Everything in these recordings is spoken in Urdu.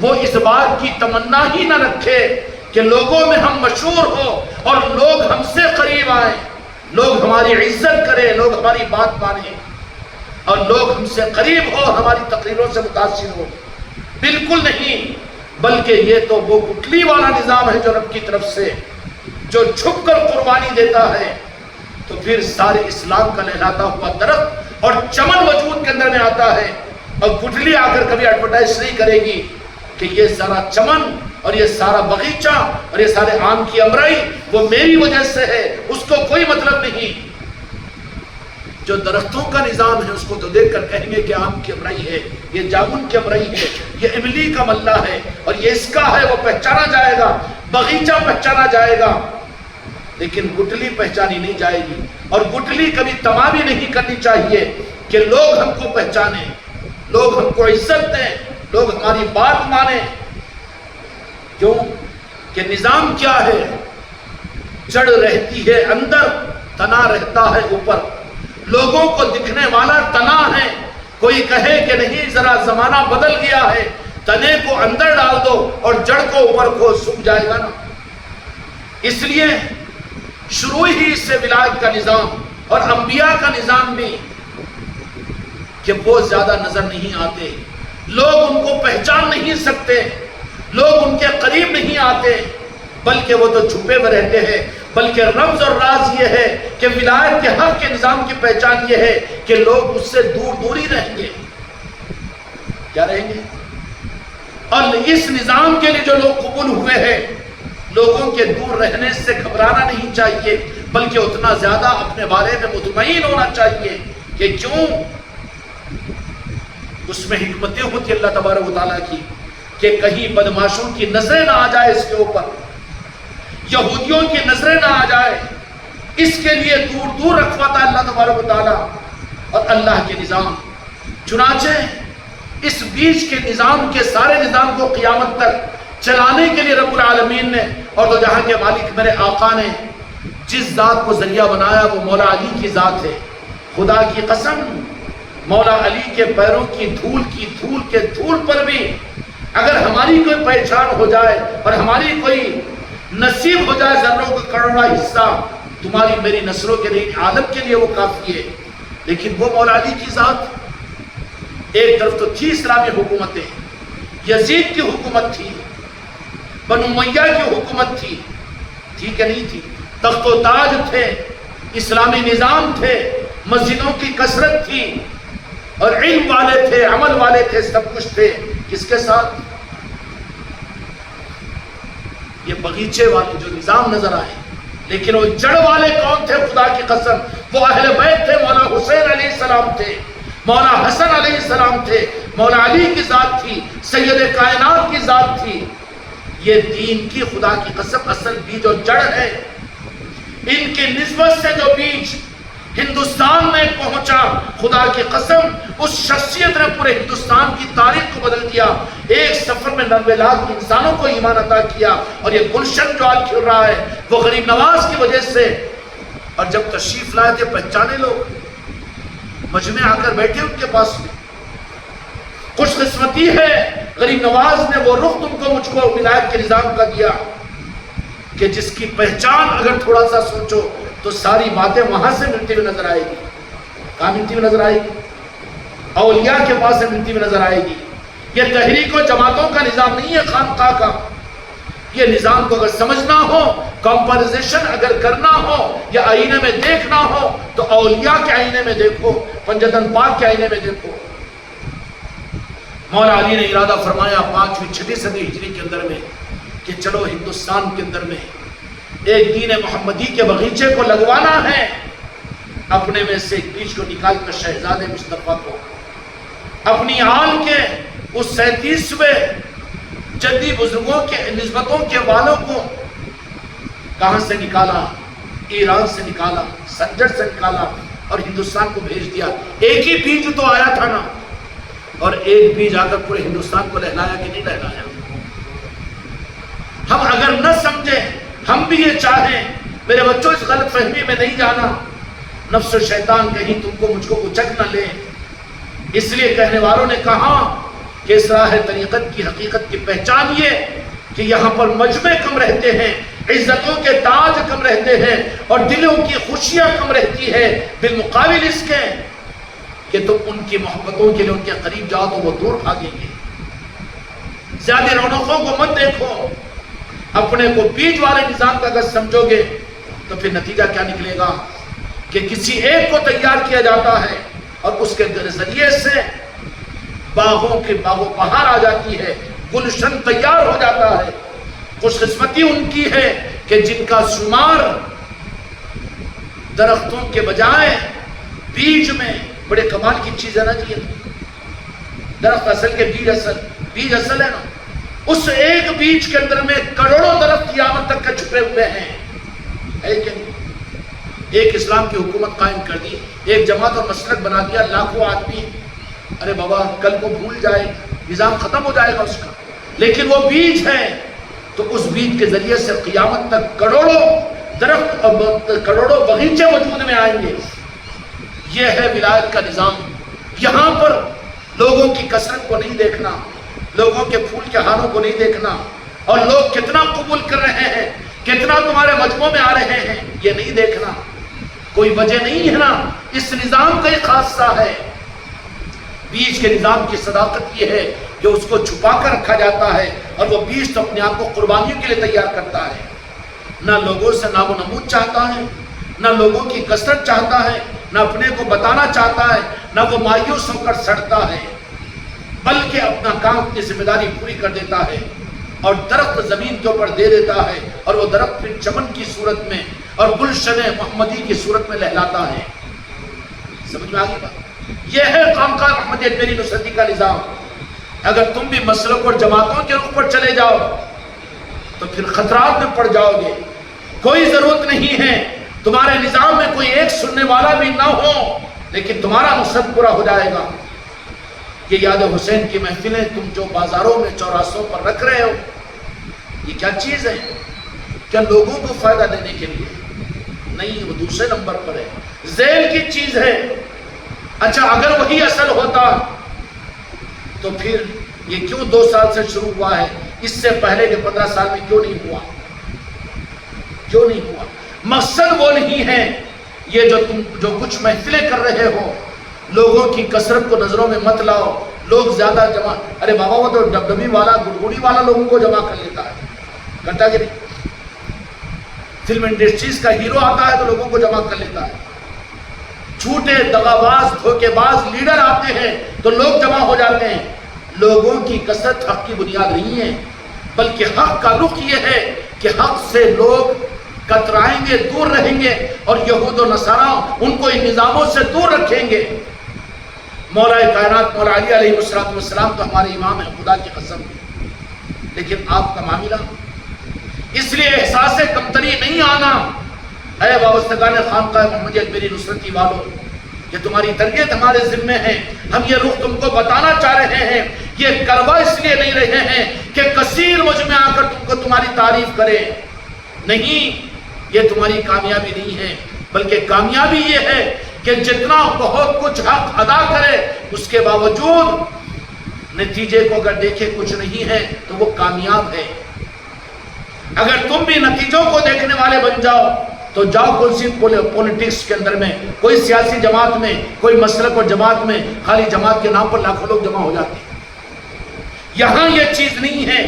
وہ اس بات کی تمنا ہی نہ رکھے کہ لوگوں میں ہم مشہور ہو اور لوگ ہم سے قریب آئیں، لوگ ہماری عزت کریں، لوگ ہماری بات مانیں اور لوگ ہم سے قریب ہو، ہماری تقریروں سے متاثر ہو۔ بالکل نہیں، بلکہ یہ تو وہ گٹلی والا نظام ہے جو رب کی طرف سے، جو چھپ کر قربانی دیتا ہے تو پھر سارے اسلام کا لہلاتا ہوا درخت اور چمن وجود کے اندر میں آتا ہے، اور گٹلی آ کر کبھی ایڈورٹائز نہیں کرے گی کہ یہ سارا چمن اور یہ سارا باغیچہ اور یہ سارے آم کی امرائی وہ میری وجہ سے ہے، اس کو کوئی مطلب نہیں۔ جو درختوں کا نظام ہے اس کو تو دیکھ کر کہیں گے کہ آم کی امرائی ہے، یہ جامن کی امرائی ہے، یہ املی کا ملہ ہے اور یہ اس کا ہے، وہ پہچانا جائے گا، باغیچہ پہچانا جائے گا، لیکن گٹلی پہچانی نہیں جائے گی۔ اور گٹلی کبھی تمامی نہیں کرنی چاہیے کہ لوگ ہم کو پہچانیں، لوگ ہم کو عزت دیں، لوگ ہماری بات مانیں۔ کیوں کہ نظام کیا ہے؟ جڑ رہتی ہے اندر، تنا رہتا ہے اوپر۔ لوگوں کو دکھنے والا تنا ہے، کوئی کہے کہ نہیں ذرا زمانہ بدل گیا ہے، تنے کو اندر ڈال دو اور جڑ کو اوپر کو سوکھ جائے گا نا۔ اس لیے شروع ہی سے ولایت کا نظام اور انبیاء کا نظام بھی کہ بہت زیادہ نظر نہیں آتے، لوگ ان کو پہچان نہیں سکتے، لوگ ان کے قریب نہیں آتے، بلکہ وہ تو چھپے ہوئے رہتے ہیں۔ بلکہ رمز اور راز یہ ہے کہ ولایت کے حق کے نظام کی پہچان یہ ہے کہ لوگ اس سے دور دور ہی رہیں گے۔ کیا رہیں گے؟ اور اس نظام کے لیے جو لوگ قبول ہوئے ہیں، لوگوں کے دور رہنے سے گھبرانا نہیں چاہیے، بلکہ اتنا زیادہ اپنے بارے میں مطمئن ہونا چاہیے کہ کیوں اس میں حکمتیں ہوتی اللہ تبارک و تعالیٰ کی کہ کہیں بدماشوں کی نظریں نہ آ جائے اس کے اوپر، یہودیوں کی نظریں نہ آ جائے، اس کے لیے دور دور رکھواتا ہے اللہ تبارک و تعالیٰ اور اللہ کے نظام۔ چنانچہ اس بیچ کے نظام کے سارے نظام کو قیامت تک چلانے کے لیے رب العالمین نے اور تو جہاں کے مالک میرے آقا نے جس ذات کو ذریعہ بنایا وہ مولا علی کی ذات ہے۔ خدا کی قسم، مولا علی کے پیروں کی دھول کے دھول پر بھی اگر ہماری کوئی پہچان ہو جائے اور ہماری کوئی نصیب ہو جائے ذروں کا کروڑا حصہ، تمہاری میری نسلوں کے لیے عالم کے لیے وہ کافی ہے۔ لیکن وہ مولا علی کی ذات، ایک طرف تو تھی اسلامی حکومتیں، یزید کی حکومت تھی، بنو امیہ کی حکومت تھی کہ نہیں تھی، تخت و تاج تھے، اسلامی نظام تھے، مسجدوں کی کثرت تھی اور علم والے تھے، عمل والے تھے، سب کچھ تھے۔ کس کے ساتھ؟ یہ بغیچے والے جو نظام نظر آئے، لیکن وہ جڑ والے کون تھے؟ خدا کی قسم وہ اہل بیت تھے، مولا حسین علیہ السلام تھے، مولا حسن علیہ السلام تھے، مولا علی کی ذات تھی، سید کائنات کی ذات تھی۔ یہ دین کی خدا کی قسم اصل بیج اور جڑ ہے۔ ان کی نسبت سے جو بیج ہندوستان میں پہنچا، خدا کی قسم اس شخصیت نے پورے ہندوستان کی تاریخ کو بدل دیا۔ ایک سفر میں 90 لاکھ انسانوں کو ایمان عطا کیا، اور یہ گلشن جو آج کھل رہا ہے وہ غریب نواز کی وجہ سے۔ اور جب تشریف لائے تھے پہچانے لوگ، مجمع آ کر بیٹھے ان کے پاس میں۔ خوش قسمتی ہے غریب نواز نے وہ رخ تم کو مجھ کو ولایت کے نظام کا دیا کہ جس کی پہچان اگر تھوڑا سا سوچو تو ساری باتیں وہاں سے ملتی ہوئی نظر آئے گی۔ کہاں ملتی ہوئی نظر آئے گی؟ اولیاء کے پاس سے ملتی ہوئی نظر آئے گی۔ یہ تحریک و جماعتوں کا نظام نہیں ہے، خانقاہ کا۔ یہ نظام کو اگر سمجھنا ہو، کمپریزیشن اگر کرنا ہو یا آئینے میں دیکھنا ہو تو اولیاء کے آئینے میں دیکھو، پنجتن پاک کے آئینے میں دیکھو۔ مولا علی نے ارادہ فرمایا 5ویں 6ویں صدی ہجری کے اندر میں کہ چلو ہندوستان کے اندر میں ایک دین محمدی کے باغیچے کو لگوانا ہے۔ اپنے میں سے ایک بیج کو نکال کر شہزادے مصطفیٰ کو اپنی آل کے اس 37ویں جدی بزرگوں کے نسبتوں کے والوں کو کہاں سے نکالا؟ ایران سے نکالا، سنجر سے نکالا اور ہندوستان کو بھیج دیا۔ ایک ہی بیج تو آیا تھا نا، اور ایک بیج آ کر پورے ہندوستان کو لہلایا کہ نہیں لہلایا؟ ہم اگر نہ سمجھیں، ہم بھی یہ چاہیں، میرے بچوں اس غلط فہمی میں نہیں جانا، نفس و شیطان کہیں تم کو مجھ کو اچک نہ لے۔ اس لیے کہنے والوں نے کہا کہ اس راہ طریقت کی حقیقت کی پہچان یہ کہ یہاں پر مجمع کم رہتے ہیں، عزتوں کے تاج کم رہتے ہیں، اور دلوں کی خوشیاں کم رہتی ہے، بالمقابل اس کے کہ تم ان کی محبتوں کے لیے ان کے قریب جاؤ تو وہ دور بھاگیں گے۔ زیادہ رونقوں کو مت دیکھو، اپنے کو بیج والے نظام کا اگر سمجھو گے تو پھر نتیجہ کیا نکلے گا کہ کسی ایک کو تیار کیا جاتا ہے اور اس کے ذریعے سے باغوں کے باغوں بہار آ جاتی ہے، گلشن تیار ہو جاتا ہے۔ خوش قسمتی ان کی ہے کہ جن کا شمار درختوں کے بجائے بیج میں، بڑے کمال کی چیز ہے نا جی، درخت اصل کے بیج اصل ہے نا، اس ایک بیج کے اندر میں کروڑوں درخت قیامت تک کا چھپے ہوئے ہیں، ہے کہ نہیں؟ ایک اسلام کی حکومت قائم کر دی، ایک جماعت اور مسلک بنا دیا، لاکھوں آدمی، ارے بابا کل کو بھول جائے، نظام ختم ہو جائے گا اس کا، لیکن وہ بیج ہے تو اس بیج کے ذریعے سے قیامت تک کروڑوں درخت اور کروڑوں باغیچے وجود میں آئیں گے۔ یہ ہے ولایت کا نظام۔ یہاں پر لوگوں کی کثرت کو نہیں دیکھنا، لوگوں کے پھول کے ہاروں کو نہیں دیکھنا، اور لوگ کتنا قبول کر رہے ہیں، کتنا تمہارے مجموعوں میں آ رہے ہیں، یہ نہیں دیکھنا۔ کوئی وجہ نہیں ہے نا، اس نظام کا ایک خاصہ ہے۔ بیج کے نظام کی صداقت یہ ہے کہ اس کو چھپا کر رکھا جاتا ہے، اور وہ بیج تو اپنے آپ کو قربانیوں کے لیے تیار کرتا ہے۔ نہ لوگوں سے نام و نمود چاہتا ہے، نہ لوگوں کی کثرت چاہتا ہے، نہ اپنے کو بتانا چاہتا ہے، نہ وہ مایوس ہو کر سڑتا ہے، بلکہ اپنا کام، اپنی ذمہ داری پوری کر دیتا ہے اور درخت زمین کے اوپر دے دیتا ہے، اور وہ درخت پھر چمن کی صورت میں اور گلشن محمدی کی صورت میں لہلاتا ہے۔ سمجھ میں آگی بات؟ یہ ہے خانقاہ محمدیت میری نصرتی کا نظام۔ اگر تم بھی مسلک اور جماعتوں کے رخ پر چلے جاؤ تو پھر خطرات میں پڑ جاؤ گے۔ کوئی ضرورت نہیں ہے تمہارے نظام میں کوئی ایک سننے والا بھی نہ ہو، لیکن تمہارا مقصد پورا ہو جائے گا۔ یہ یاد حسین کی محفلیں تم جو بازاروں میں چوراہوں پر رکھ رہے ہو، یہ کیا چیز ہے؟ کیا لوگوں کو فائدہ دینے کے لیے؟ نہیں، وہ دوسرے نمبر پر ہے، ذیل کی چیز ہے۔ اچھا اگر وہی اصل ہوتا تو پھر یہ کیوں 2 سال سے شروع ہوا ہے؟ اس سے پہلے کے 15 سال میں کیوں نہیں ہوا؟ کیوں نہیں ہوا؟ مقصد وہ نہیں ہے۔ یہ جو کچھ محفلیں کر رہے ہو، لوگوں کی کثرت کو نظروں میں مت لاؤ۔ لوگ زیادہ جمع، ارے بابا وہ تو ڈبڈبی والا، گڑگڑی والا لوگوں کو جمع کر لیتا ہے، کرتا کہ نہیں؟ فلم انڈسٹریز کا ہیرو آتا ہے تو لوگوں کو جمع کر لیتا ہے۔ جھوٹے دغاباز دھوکے باز لیڈر آتے ہیں تو لوگ جمع ہو جاتے ہیں۔ لوگوں کی کثرت حق کی بنیاد نہیں ہے، بلکہ حق کا رخ یہ ہے کہ حق سے لوگ کترائیں گے، دور رہیں گے، اور یہود و نصارہ ان کو ان نظاموں سے دور رکھیں گے۔ مولا کائنات مولا علی علیہ السلام تو ہمارے امام ہیں، خدا کی قسم، لیکن آپ کا معاملہ، اس لیے احساس کمتری نہیں آنا۔ اے وابستگان خانقاہ محمدیت میری نصرتی والو، یہ تمہاری تربیت ہمارے ذمے ہے، ہم یہ رخ تم کو بتانا چاہ رہے ہیں۔ یہ کروا اس لیے نہیں رہے ہیں کہ کثیر مجھ میں آ کر تم کو تمہاری تعریف کرے، نہیں، یہ تمہاری کامیابی نہیں ہے، بلکہ کامیابی یہ ہے کہ جتنا بہت کچھ حق ادا کرے، اس کے باوجود نتیجے کو اگر دیکھے کچھ نہیں ہے تو وہ کامیاب ہے۔ اگر تم بھی نتیجوں کو دیکھنے والے بن جاؤ تو جاؤ کوئی پولیٹکس کے اندر میں، کوئی سیاسی جماعت میں، کوئی مسلک اور جماعت میں، خالی جماعت کے نام پر لاکھوں لوگ جمع ہو جاتے ہیں۔ یہاں یہ چیز نہیں ہے،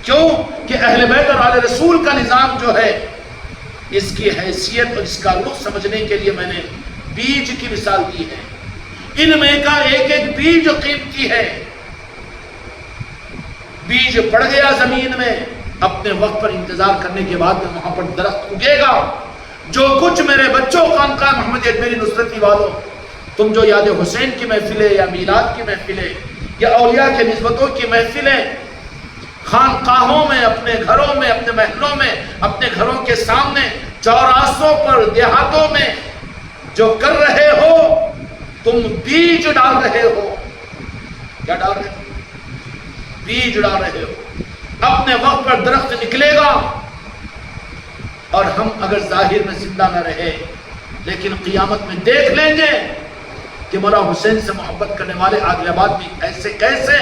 کیوں کہ اہل بیت اور آل رسول کا نظام جو ہے، اس کی حیثیت اور اس کا رخ سمجھنے کے لیے میں نے بیج کی مثال دی ہے۔ ان میں کا ایک ایک بیج قیمتی ہے۔ بیج پڑ گیا زمین میں، اپنے وقت پر انتظار کرنے کے بعد میں وہاں پر درخت اگے گا۔ جو کچھ میرے بچوں خانقاہ محمدیت میری نصرتی والوں، تم جو یاد حسین کی محفلیں یا میلاد کی محفلیں یا اولیاء کے نسبتوں کی محفلیں خانقاہوں میں، اپنے گھروں میں، اپنے محلوں میں، اپنے گھروں کے سامنے، چوراہوں پر، دیہاتوں میں جو کر رہے ہو، تم بیج ڈال رہے ہو۔ کیا ڈال رہے ہو؟ بیج ڈال رہے ہو۔ اپنے وقت پر درخت نکلے گا، اور ہم اگر ظاہر میں زندہ نہ رہے لیکن قیامت میں دیکھ لیں گے کہ مولا حسین سے محبت کرنے والے عادل آباد میں ایسے کیسے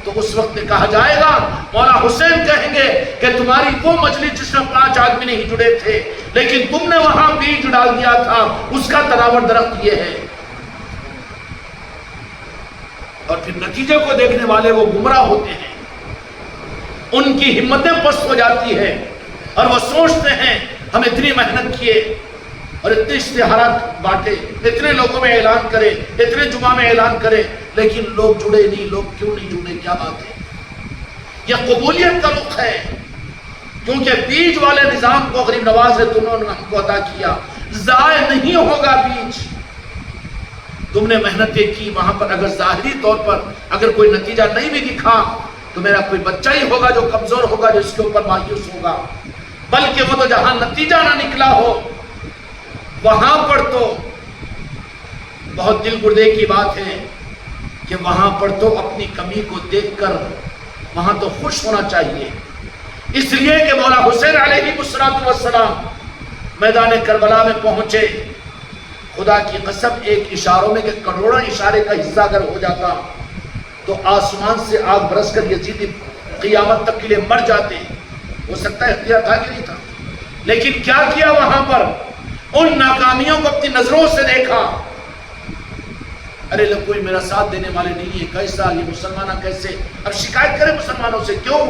تو اس وقت کہا جائے گا، مولا حسین کہیں گے کہ تمہاری وہ مجلس جس میں 5 آدمی نہیں جڑے تھے لیکن تم نے وہاں بیج ڈال دیا تھا، اس کا تناور درخت یہ ہے۔ اور پھر نتیجے کو دیکھنے والے وہ گمراہ ہوتے ہیں، ان کی ہمتیں پست ہو جاتی ہے اور وہ سوچتے ہیں ہم اتنی محنت کیے اور اتنے اشتہارات بانٹے، اتنے لوگوں میں اعلان کرے، اتنے جمعہ میں اعلان کرے، لیکن لوگ جڑے نہیں۔ لوگ کیوں نہیں جڑے؟ کیا بات ہے؟ یہ قبولیت کا رخ ہے، کیونکہ بیج والے نظام کو غریب نواز ہے تم نے ہم کو عطا کیا، ضائع نہیں ہوگا بیج۔ تم نے محنتیں کی، وہاں پر اگر ظاہری طور پر اگر کوئی نتیجہ نہیں بھی دکھا تو میرا کوئی بچہ ہی ہوگا جو کمزور ہوگا، جو اس کے اوپر مایوس ہوگا، بلکہ وہ تو جہاں نتیجہ نہ نکلا ہو وہاں پر تو بہت دل گردے کی بات ہے کہ وہاں پر تو اپنی کمی کو دیکھ کر وہاں تو خوش ہونا چاہیے۔ اس لیے کہ مولا حسین علیہ السلام میدان کربلا میں پہنچے، خدا کی قسم ایک اشاروں میں کہ کروڑوں اشارے کا حصہ اگر ہو جاتا تو آسمان سے آگ برس کر یزید قیامت تک کے لیے مر جاتے۔ ہو سکتا ہے اختیار تھا کہ نہیں تھا، لیکن کیا کیا وہاں پر؟ ان ناکامیوں کو اپنی نظروں سے دیکھا، ارے لوگ کوئی میرا ساتھ دینے والے نہیں ہے، کیسا یہ مسلمانہ کیسے؟ اب شکایت کریں مسلمانوں سے، کیوں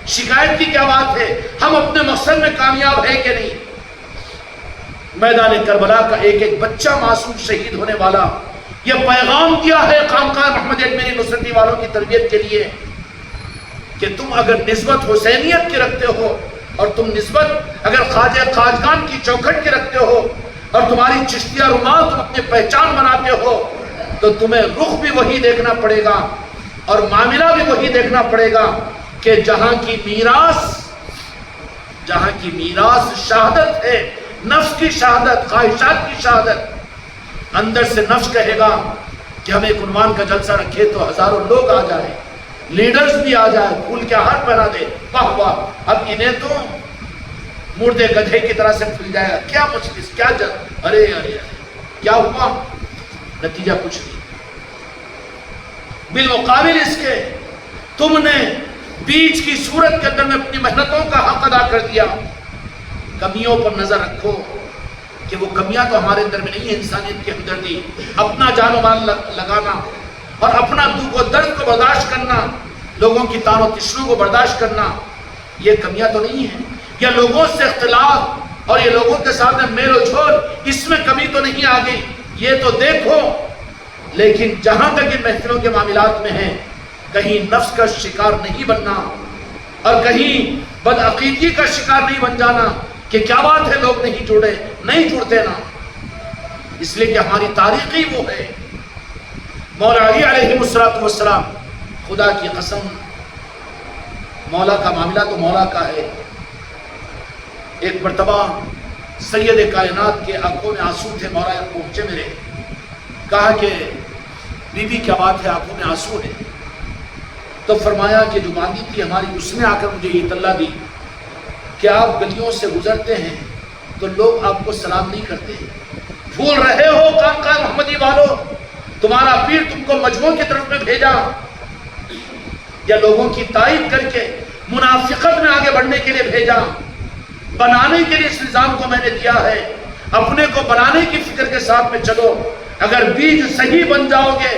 شکایت کی کیا بات ہے؟ ہم اپنے مقصد میں کامیاب ہیں کہ نہیں؟ میدان کربلا کا ایک ایک بچہ معصوم شہید ہونے والا یہ پیغام دیا ہے خانقاہ محمد میری نصرتی والوں کی تربیت کے لیے کہ تم اگر نسبت حسینیت کی رکھتے ہو اور تم نسبت اگر خواجہ خواجگان کی چوکھٹ کی رکھتے ہو اور تمہاری چشتیہ رومال تم اپنی پہچان بناتے ہو تو تمہیں رخ بھی وہی دیکھنا پڑے گا اور معاملہ بھی وہی دیکھنا پڑے گا کہ جہاں کی میراث شہادت ہے، نفس کی شہادت، خواہشات کی شہادت، اندر سے نفس کہے گا کہ ہم ایک عنوان کا جلسہ رکھے تو ہزاروں لوگ آ جائیں، لیڈرز بھی آ جائیں، پھول کے ہار پہنا دے، واہ واہ، اب انہیں تو مردے گدھے کی طرح سے پھل جائے گا، کیا مجلس، کیا جلسہ، ارے کیا ہوا؟ نتیجہ کچھ نہیں۔ بالمقابل اس کے تم نے بیج کی صورت کے اندر میں اپنی محنتوں کا حق ادا کر دیا۔ کمیوں پر نظر رکھو کہ وہ کمیاں تو ہمارے اندر میں نہیں ہے، انسانیت کی ہمدردی، اپنا جان و مال لگانا اور اپنا دکھ و درد کو برداشت کرنا، لوگوں کی تان و تشنوں کو برداشت کرنا، یہ کمیاں تو نہیں ہیں۔ یا لوگوں سے اختلاف اور یہ لوگوں کے ساتھ میل و جھول، اس میں کمی تو نہیں آ گئی، یہ تو دیکھو۔ لیکن جہاں تک ان محفلوں کے معاملات میں ہیں، کہیں نفس کا شکار نہیں بننا اور کہیں بدعقیدگی کا شکار نہیں بن جانا کہ کیا بات ہے لوگ نہیں جڑے، نہیں جڑتے نا، اس لیے کہ ہماری تاریخ ہی وہ ہے۔ مولا علی علیہ السلام، خدا کی قسم مولا کا معاملہ تو مولا کا ہے۔ ایک مرتبہ سید کائنات کے آنکھوں میں آنسو تھے، مولا پہنچے میرے، کہا کہ بی بی کیا بات ہے آنکھوں میں آنسو ہے؟ تو فرمایا کہ جو باندھی تھی ہماری، اس نے آ کر مجھے یہ اطلاع دی کہ آپ گلیوں سے گزرتے ہیں تو لوگ آپ کو سلام نہیں کرتے، بھول رہے ہو خانقاہ محمدی والو، تمہارا پیر تم کو مجموع کی طرف میں بھیجا یا لوگوں کی تائید کر کے منافقت میں آگے بڑھنے کے لیے بھیجا؟ بنانے کے لیے اس نظام کو میں نے دیا ہے، اپنے کو بنانے کی فکر کے ساتھ میں چلو۔ اگر بیج صحیح بن جاؤ گے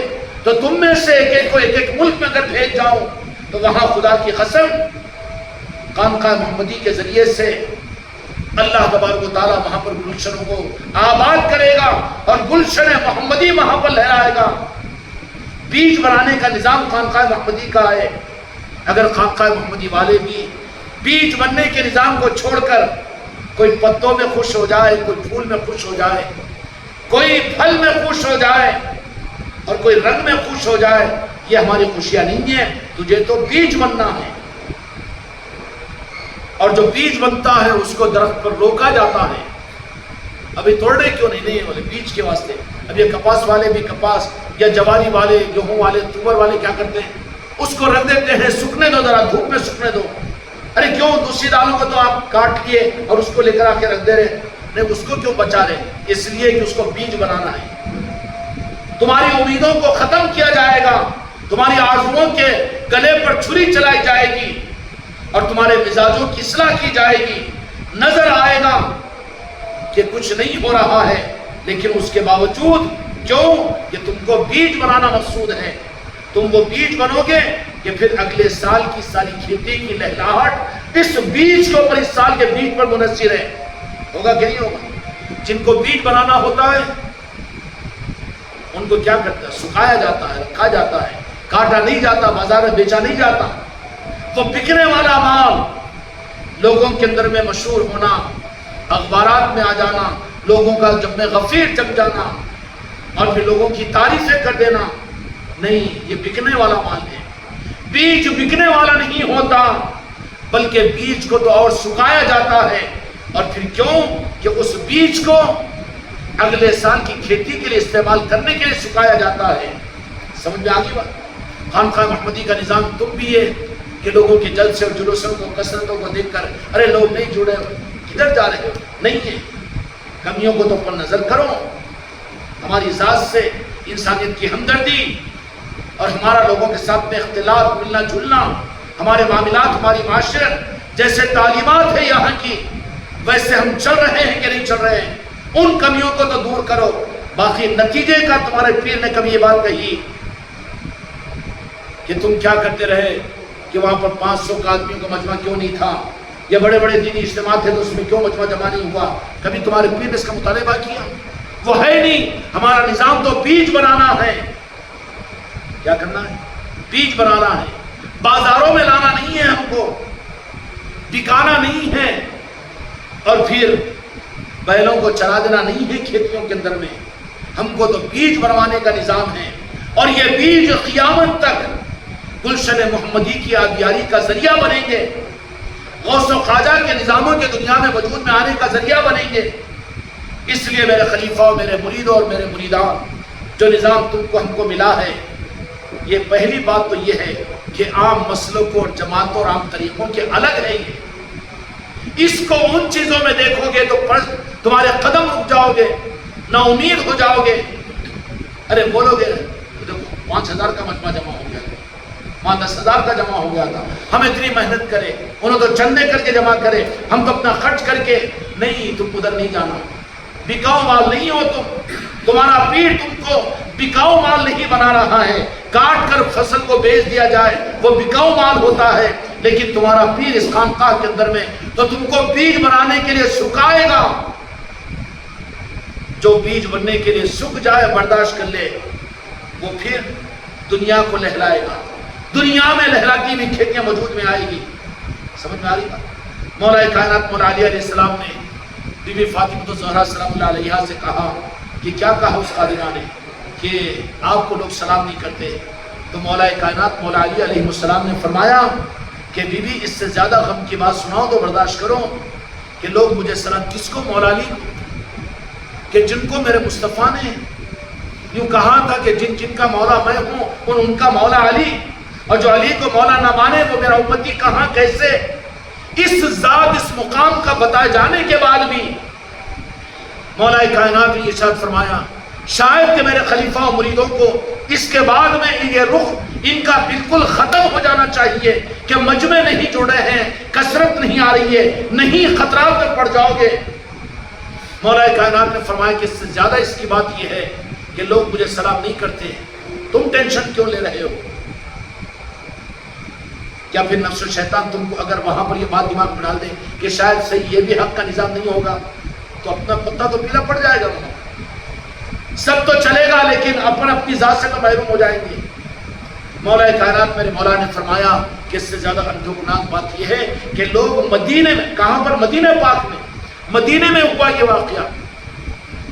تو تم میں سے ایک ایک کو ایک ایک ملک میں اگر بھیج جاؤں تو وہاں خدا کی قسم خانقاہ محمدی کے ذریعے سے اللہ تبارک و تعالیٰ وہاں پر گلشنوں کو آباد کرے گا اور گلشن محمدی وہاں پر لہرائے گا۔ بیج بنانے کا نظام خانقاہ محمدی کا ہے۔ اگر خانقاہ محمدی والے بھی بیج بننے کے نظام کو چھوڑ کر کوئی پتوں میں خوش ہو جائے، کوئی پھول میں خوش ہو جائے، کوئی پھل میں خوش ہو جائے اور کوئی رنگ میں خوش ہو جائے، یہ ہماری خوشیاں نہیں ہیں۔ تجھے تو بیج بننا ہے، اور جو بیج بنتا ہے اس کو درخت پر روکا جاتا ہے۔ ابھی توڑنے کیوں نہیں بولے بیج کے واسطے۔ اب یہ کپاس والے بھی کپاس یا جواری والے، گیہوں والے، تور والے کیا کرتے ہیں؟ اس کو رکھ دیتے ہیں، سکنے دو، ذرا دھوپ میں سکنے دو۔ ارے کیوں دوسری دالوں کو تو آپ کاٹ لیے اور اس کو لے کر آ کے رکھ دے رہے، نہیں اس کو کیوں بچا رہے؟ اس لیے کہ اس کو بیج بنانا ہے۔ تمہاری امیدوں کو ختم کیا جائے گا تمہاری آرزوؤں کے گلے پر چھری چلائی جائے گی اور تمہارے مزاجوں کی اصلاح کی جائے گی. نظر آئے گا کہ کچھ نہیں ہو رہا ہے، لیکن اس کے باوجود کیوں کہ تم کو بیج بنانا مقصود ہے. تم وہ بیج بنو گے کہ پھر اگلے سال کی ساری کھیتی کی لہلاہٹ اس بیج کے اوپر، اس سال کے بیج پر منحصر ہے. ہوگا کہ نہیں ہوگا؟ جن کو بیج بنانا ہوتا ہے ان کو کیا کرتا ہے؟ سکھایا جاتا ہے، رکھا جاتا ہے، کاٹا نہیں جاتا، بازار میں بیچا نہیں جاتا. وہ بکنے والا مال لوگوں کے اندر میں مشہور ہونا، اخبارات میں آ جانا، لوگوں کا جب میں غفیر جم جانا اور پھر لوگوں کی تعریفیں کر دینا، نہیں، یہ بکنے والا مال ہے. بیج بکنے والا نہیں ہوتا، بلکہ بیج کو تو اور سکھایا جاتا ہے. اور پھر کیوں کہ اس بیج کو اگلے سال کی کھیتی کے لیے استعمال کرنے کے لیے سکھایا جاتا ہے. سمجھ میں آگی بات؟ خانقاہ محمدی کا نظام تم بھی ہے کہ لوگوں کے جلسے اور جلوسوں کو، کثرتوں کو دیکھ کر ارے لوگ نہیں جڑے، کدھر جا رہے ہو؟ نہیں ہے. کمیوں کو تو پر نظر کرو. ہماری ذات سے انسانیت کی ہمدردی اور ہمارا لوگوں کے ساتھ میں اختلاف، ملنا جلنا، ہمارے معاملات، ہماری معاشرت جیسے تعلیمات ہے یہاں کی، ویسے ہم چل رہے ہیں کہ نہیں چل رہے ہیں؟ ان کمیوں کو تو دور کرو. باقی نتیجے کا تمہارے پیر نے کبھی یہ بات کہی کہ تم کیا کرتے رہے کہ وہاں پر 500 کا آدمیوں کا مجمع کیوں نہیں تھا، یا بڑے بڑے دینی اجتماع تھے تو اس میں کیوں مجمع جمع نہیں ہوا؟ کبھی تمہارے پیر نے اس کا مطالبہ کیا؟ وہ ہے نہیں. ہمارا نظام تو بیج بنانا ہے. کیا کرنا ہے؟ بیج بنانا ہے. بازاروں میں لانا نہیں ہے، ہم کو بکانا نہیں ہے، اور پھر بیلوں کو چرا دینا نہیں ہے کھیتیوں کے اندر میں. ہم کو تو بیج بنوانے کا نظام ہے، اور یہ بیج قیامت تک گلشن محمدی کی آبیاری کا ذریعہ بنیں گے، غوث و خواجہ کے نظاموں کے دنیا میں وجود میں آنے کا ذریعہ بنیں گے. اس لیے میرے خلیفہ اور میرے مریدوں اور میرے مریدان، جو نظام تم کو ہم کو ملا ہے، یہ پہلی بات تو یہ ہے کہ عام مسلکوں اور جماعتوں اور عام طریقوں کے الگ ہے. یہ اس کو ان چیزوں میں دیکھو گے تو تمہارے قدم رک جاؤ گے، نا امید ہو جاؤ گے. ارے بولو گے 5,000 کا مجمع جمع ہو گیا، وہاں 10,000 کا جمع ہو گیا تھا، ہم اتنی محنت کرے، انہوں تو چندے کر کے جمع کرے، ہم تو اپنا خرچ کر کے. نہیں، تم ادھر نہیں جانا. بکاؤ مال نہیں ہو تم. تمہارا پیر تم کو بکاؤ مال نہیں بنا رہا ہے. کاٹ کر فصل کو بیچ دیا جائے وہ بکاؤ مال ہوتا ہے، لیکن تمہارا پیر اس خانقاہ کے اندر میں تو تم کو بیج بنانے کے لیے سکھائے گا. جو بیج بننے کے لیے سکھ جائے، برداشت کر لے، وہ پھر دنیا کو لہلائے گا. دنیا میں لہلاتی ہوئی کھیتیاں وجود میں آئے گی. سمجھ میں آ رہی بات؟ مولا کائنات مولا علی علیہ السلام نے بی بی فاطمہ الزہرا سلام اللہ علیہا سے کہا کہ کیا کہا اس قادرہ نے کہ آپ کو لوگ سلام نہیں کرتے. تو مولا کائنات مولا علی علیہ السلام نے فرمایا کہ بی بی اس سے زیادہ غم کی بات سناؤ تو برداشت کرو کہ لوگ مجھے سلام، کس کو؟ مولا علی کو، کہ جن کو میرے مصطفیٰ نے یوں کہا تھا کہ جن جن کا مولا میں ہوں ان کا مولا علی، اور جو علی کو مولا نہ مانے وہ میرا امتی کہاں کیسے. اس ذات، اس مقام کا بتائے جانے کے بعد بھی مولا کائنات نے ارشاد فرمایا شاید کہ میرے خلیفہ و مریدوں کو اس کے بعد میں یہ رخ ان کا بالکل ختم ہو جانا چاہیے کہ مجمع نہیں جڑے ہیں، کثرت نہیں آ رہی ہے، نہیں خطرات میں پڑ جاؤ گے. مولا کائنات نے فرمایا کہ اس سے زیادہ اس کی بات یہ ہے کہ لوگ مجھے سلام نہیں کرتے، تم ٹینشن کیوں لے رہے ہو؟ کیا پھر نفس و شیطان تم کو اگر وہاں پر یہ بات دماغ میں ڈال دے کہ شاید صحیح یہ بھی حق کا نظام نہیں ہوگا تو اپنا پتہ تو پیلا پڑ جائے گا. سب تو چلے گا لیکن اپنی ذات سے تو محروم ہو جائیں گے. مولا کائنات میرے مولا نے فرمایا کہ اس سے زیادہ اندوہناک بات یہ ہے کہ لوگ مدینے میں، کہاں پر؟ مدینہ پاک میں، مدینے میں ہوا یہ واقعہ.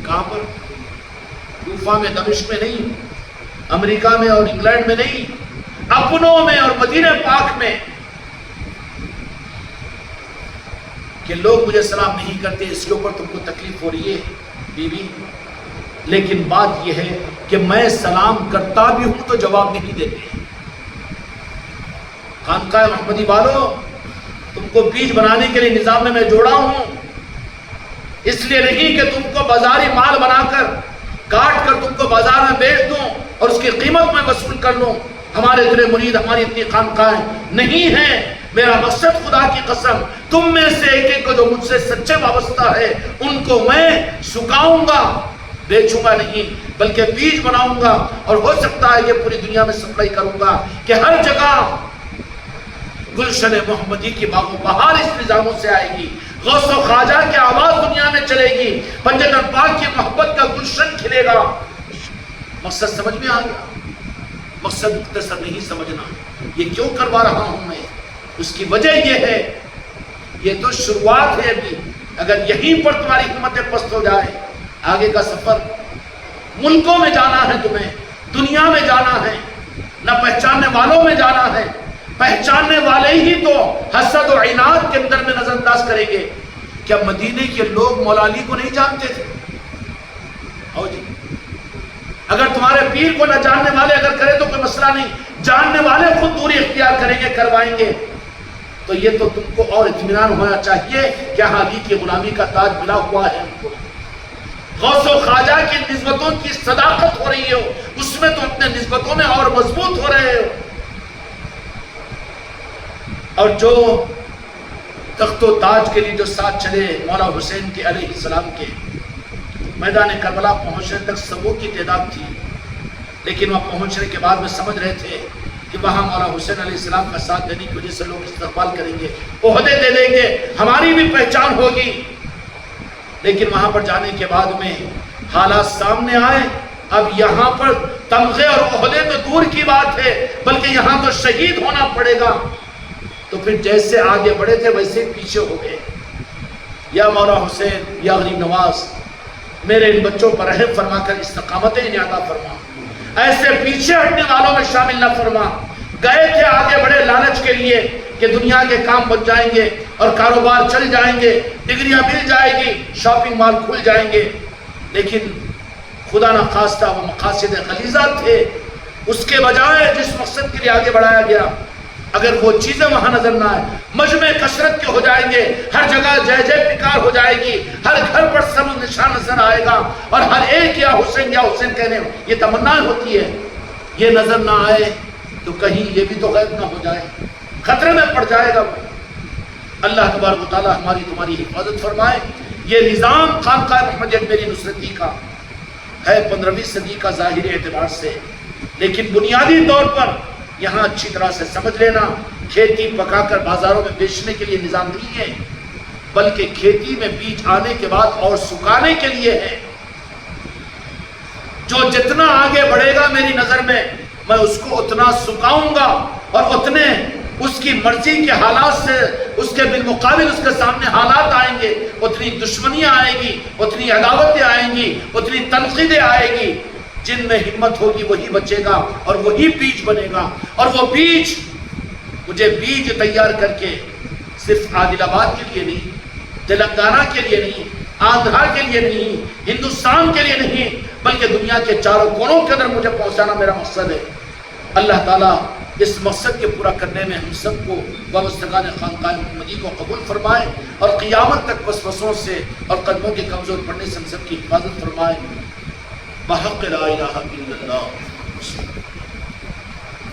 کہاں پر؟ کوفہ میں، دمشق میں نہیں، امریکہ میں اور انگلینڈ میں نہیں، اپنوں میں اور مدینہ پاک میں، کہ لوگ مجھے سلام نہیں کرتے. اس کے اوپر تم کو تکلیف ہو رہی ہے بی بی، لیکن بات یہ ہے کہ میں سلام کرتا بھی ہوں تو جواب نہیں دیتے. خانقاہ محمدی والو، تم کو بیج بنانے کے لیے نظام میں جوڑا ہوں، اس لیے نہیں کہ تم کو بازاری مال بنا کر کاٹ کر تم کو بازار میں بیچ دوں اور اس کی قیمت میں وصول کر لوں. ہمارے اتنے مرید، ہماری اتنی خانقاہیں نہیں ہیں۔ میرا مقصد خدا کی قسم تم میں سے ایک ایک کو جو مجھ سے سچے وابستہ ہے ان کو میں سکھاؤں گا، بیچوں گا نہیں بلکہ بیج بناؤں گا، اور ہو سکتا ہے کہ پوری دنیا میں سپلائی کروں گا کہ ہر جگہ گلشن محمدی کی باغ و بہار اس نظاموں سے آئے گی، غوث و خواجہ کی آواز دنیا میں چلے گی، پنجتن پاک کی محبت کا گلشن کھلے گا۔ مقصد سمجھ میں آ گیا؟ مقصد مختصر نہیں سمجھنا، یہ کیوں کروا رہا ہوں میں، اس کی وجہ یہ ہے، یہ تو شروعات ہے ابھی، اگر یہیں پر تمہاری ہمتیں پست ہو جائے، آگے کا سفر ملکوں میں جانا ہے، تمہیں دنیا میں جانا ہے، نہ پہچاننے والوں میں جانا ہے، پہچاننے والے ہی تو حسد و عناد کے اندر میں نظر انداز کریں گے۔ کیا مدینے کے لوگ مولا علی کو نہیں جانتے تھے؟ آؤ جی، اگر تمہارے پیر کو نہ جاننے والے اگر کرے تو کوئی مسئلہ نہیں، جاننے والے خود دوری اختیار کریں گے، کروائیں گے، تو یہ تو تم کو اور اطمینان ہونا چاہیے کہ علی کی غلامی کا تاج ملا ہوا ہے ان کو۔ غوث و خواجہ کی نسبتوں کی صداقت ہو رہی ہو، اس میں تو اپنے نسبتوں میں اور مضبوط ہو رہے ہو۔ اور جو تخت و تاج کے لیے جو ساتھ چلے مولا حسین کے علیہ السلام کے، میدان کربلا پہنچنے تک سبوں کی تعداد تھی، لیکن وہاں پہنچنے کے بعد میں سمجھ رہے تھے کہ وہاں مولا حسین علیہ السلام کا ساتھ دینے کی وجہ سے لوگ استقبال کریں گے، عہدے دے دیں گے، ہماری بھی پہچان ہوگی۔ لیکن وہاں پر جانے کے بعد میں حالات سامنے آئے، اب یہاں پر تمغے اور عہدے تو دور کی بات ہے، بلکہ یہاں تو شہید ہونا پڑے گا۔ تو پھر جیسے آگے بڑھے تھے ویسے پیچھے ہو گئے۔ یا مولا حسین، یا غریب نواز، میرے ان بچوں پر رحم فرما کر استقامت عطا فرما، ایسے پیچھے ہٹنے والوں میں شامل نہ فرما۔ گئے تھے آگے بڑے لالچ کے لیے کہ دنیا کے کام بن جائیں گے اور کاروبار چل جائیں گے، ڈگریاں مل جائے گی، شاپنگ مال کھل جائیں گے، لیکن خدا نہ خواستہ وہ مقاصد غلیظہ تھے۔ اس کے بجائے جس مقصد کے لیے آگے بڑھایا گیا، اگر وہ چیزیں وہاں نظر نہ آئے، مجمع کثرت کے ہو جائیں گے، ہر جگہ جے جے پکار ہو جائے گی، ہر گھر پر سبز نشان نظر آئے گا، اور ہر ایک یا حسین کہنے، یہ تمنا ہوتی ہے، یہ نظر نہ آئے تو کہیں یہ بھی تو غائب نہ ہو جائے، خطرے میں پڑ جائے گا۔ اللہ تبارک و تعالی ہماری تمہاری حفاظت فرمائے۔ یہ نظام خانقاہ محمدیہ میری نصرتی کا ہے 15ویں صدی کا ظاہری اعتبار سے، لیکن بنیادی طور پر یہاں اچھی طرح سے سمجھ لینا، کھیتی پکا کر بازاروں میں بیچنے کے لیے نظام نہیں ہے، بلکہ کھیتی میں بیج آنے کے بعد اور سکھانے کے لیے ہے۔ جو جتنا آگے بڑھے گا میری نظر میں اس کو اتنا سکھاؤں گا، اور اتنے اس کی مرضی کے حالات سے اس کے بالمقابل اس کے سامنے حالات آئیں گے، اتنی دشمنیاں آئیں گی، اتنی عداوتیں آئیں گی، اتنی تنقیدیں آئیں گی۔ جن میں ہمت ہوگی وہی بچے گا اور وہی بیج بنے گا، اور وہ بیج مجھے بیج تیار کر کے صرف عادل آباد کے لیے نہیں، تلنگانہ کے لیے نہیں، آندھرا کے لیے نہیں، ہندوستان کے لیے نہیں، بلکہ دنیا کے چاروں کونوں کے اندر مجھے پہنچانا میرا مقصد ہے۔ اللہ تعالیٰ اس مقصد کے پورا کرنے میں ہم سب کو وابستگان خانقاہ محمدی کو قبول فرمائے، اور قیامت تک وسوسوں سے اور قدموں کے کمزور پڑنے سے ہم سب کی حفاظت فرمائے۔ بحق لا الہ الا اللہ۔